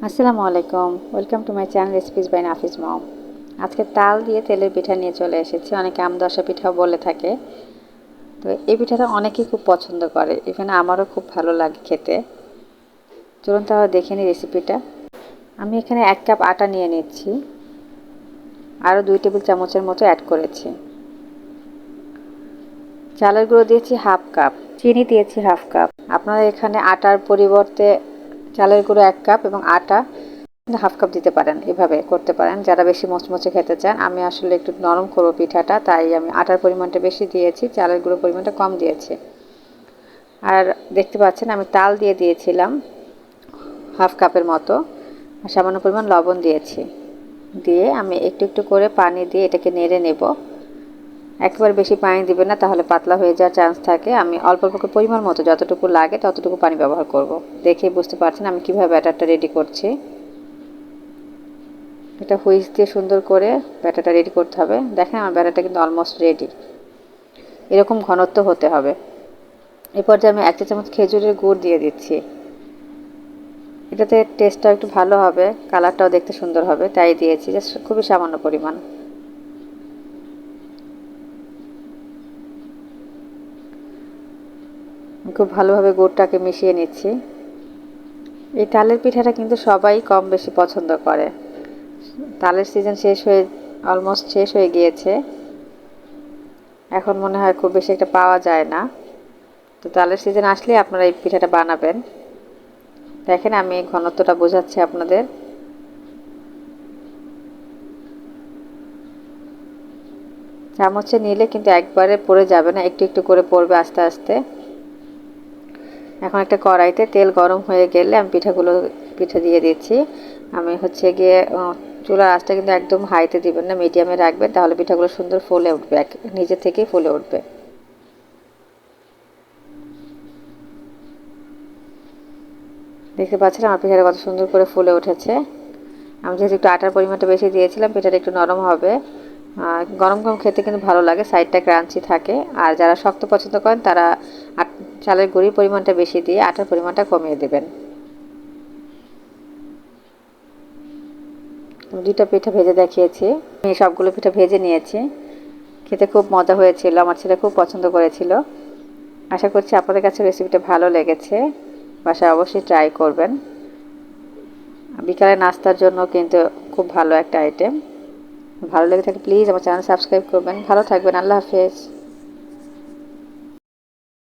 আসসালামু আলাইকুম, welcome to my channel recipes by Nafis mom. আজকে তাল দিয়ে তেলের পিঠা নিয়ে চলে এসেছি। অনেকে আমদশা পিঠাও বলে থাকে। তো এই পিঠাটা অনেকেই খুব পছন্দ করে, ইভেন আমারও খুব ভালো লাগে খেতে। চলুন তাহলে দেখে নিই রেসিপিটা। আমি এখানে 1 কাপ আটা নিয়ে নিচ্ছি, আরও 2 টেবিল চামচের মতো অ্যাড করেছি। চালের গুঁড়ো দিয়েছি হাফ কাপ, চিনি দিয়েছি হাফ কাপ। আপনারা এখানে আটার পরিবর্তে চালের গুঁড়ো 1 কাপ এবং আটা হাফ কাপ দিতে পারেন, এভাবে করতে পারেন যারা বেশি মচমচে খেতে চান। আমি আসলে একটু নরম করব পিঠাটা, তাই আমি আটার পরিমাণটা বেশি দিয়েছি, চালের গুঁড়োর পরিমাণটা কম দিয়েছি। আর দেখতে পাচ্ছেন আমি তাল দিয়ে দিয়েছিলাম হাফ কাপের মতো, আর সামান্য পরিমাণ লবণ দিয়েছি। দিয়ে আমি একটু একটু করে পানি দিয়ে এটাকে নেড়ে নেব। একবার বেশি পানি দিবেন না, তাহলে পাতলা হয়ে যাওয়ার চান্স থাকে। আমি অল্প অল্প পরিমাণ মতো যতটুকু লাগে ততটুকু পানি ব্যবহার করব। দেখেই বুঝতে পারছেন আমি কিভাবে ব্যাটারটা রেডি করছি। এটা হুইস্ক দিয়ে সুন্দর করে ব্যাটারটা রেডি করতে হবে। দেখেন আমার ব্যাটারটা কিন্তু অলমোস্ট রেডি। এরকম ঘনত্ব হতে হবে। এ পর্যায়ে আমি 1 চা চামচ খেজুরের গুড় দিয়ে দিচ্ছি। এটাতে টেস্টটা একটু ভালো হবে, কালারটাও দেখতে সুন্দর হবে, তাই দিয়েছি। জাস্ট খুবই সামান্য পরিমাণ। খুব ভালোভাবে গুড়টাকে মিশিয়ে নিচ্ছি। এই তালের পিঠাটা কিন্তু সবাই কম বেশি পছন্দ করে। তালের সিজন অলমোস্ট শেষ হয়ে গিয়েছে। এখন মনে হয় খুব বেশি একটা পাওয়া যায় না। তো তালের সিজন আসলে আপনারা এই পিঠাটা বানাবেন। দেখেন আমি ঘনত্বটা বোঝাচ্ছি আপনাদের। চামচে নিলে কিন্তু একবারে পড়ে যাবে না, একটু একটু করে পড়বে আস্তে আস্তে। এখন একটা কড়াইতে তেল গরম হয়ে গেলে আমি পিঠা দিয়ে দিচ্ছি। আমি গিয়ে চুলার আঁচটা কিন্তু একদম হাইতে দিবেন না, মিডিয়ামে রাখবেন, তাহলে পিঠাগুলো সুন্দর ফুলে উঠবে, নিজে থেকেই ফুলে উঠবে। দেখতে পাচ্ছেন আমার পিঠাটা কত সুন্দর করে ফুলে উঠেছে। আমি যেহেতু একটু আটার পরিমাণটা বেশি দিয়েছিলাম, পিঠাটা একটু নরম হবে। গরম গরম খেতে কিন্তু ভালো লাগে, সাইডটা ক্রাঞ্চি থাকে। আর যারা শক্ত পছন্দ করেন তারা চালের গুঁড়ির পরিমাণটা বেশি দিয়ে আটার পরিমাণটা কমিয়ে দেবেন। আমি 2টা পিঠা ভেজে দেখিয়েছি। আমি সবগুলো পিঠা ভেজে নিয়েছি। খেতে খুব মজা হয়েছিল, আমার ছেলে খুব পছন্দ করেছিল। আশা করছি আপনাদের কাছে রেসিপিটা ভালো লেগেছে। বাসায় অবশ্যই ট্রাই করবেন। বিকালে নাস্তার জন্য কিন্তু খুব ভালো একটা আইটেম। ভালো লেগে থাকলে প্লিজ আমার চ্যানেল সাবস্ক্রাইব করবেন। ভালো থাকবেন। আল্লাহ হাফেজ।